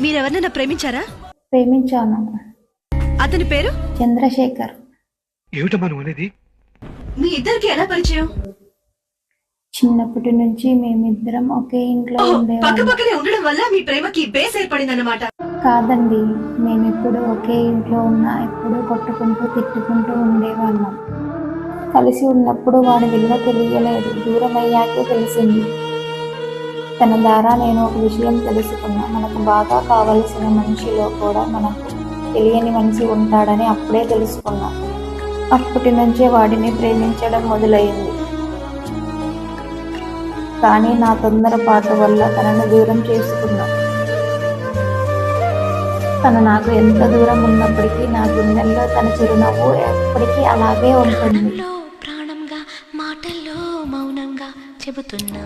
మీరెవరినైనా ప్రేమించారా? ప్రేమించాను. అతని పేరు చంద్రశేఖర్. ఏమిటమ్మా నువ్వు అనేది? మీ ఇద్దరికి ఎలా పరిచయం? చిన్నప్పటి నుంచి మేమిద్దరం ఒకే ఇంట్లో పక్క ఉండేవాళ్ళం. పక్కనే ఉండడం వల్ల మీ ప్రేమకి బేస్ ఏర్పడిందన్నమాట. కాదండి, మేమెప్పుడు ఒకే ఇంట్లో ఉన్నా ఎప్పుడూ కొట్టుకుంటూ తిట్టుకుంటూ ఉండేవాళ్ళం. కలిసి ఉన్నప్పుడు వాడి విలువ తెలియలేదు, దూరం అయ్యాకే తెలిసింది. తన ద్వారా నేను ఒక విషయం తెలుసుకున్నా, మనకు బాగా కావలసిన మనిషిలో కూడా మనకు తెలియని మనిషి ఉంటాడని అప్పుడే తెలుసుకున్నా. అప్పటి నుంచే వాడిని ప్రేమించడం మొదలైంది. కానీ నా తొందరపాటు వల్ల తనను దూరం చేసుకున్నా. తను నాకు ఎంత దూరం ఉన్నప్పటికీ నా గుండెల్లో తన చిరునవ్వు ఎప్పటికీ అలాగే ఉంటుంది. ప్రాణంగా మాటల్లో మౌనంగా చెబుతున్నా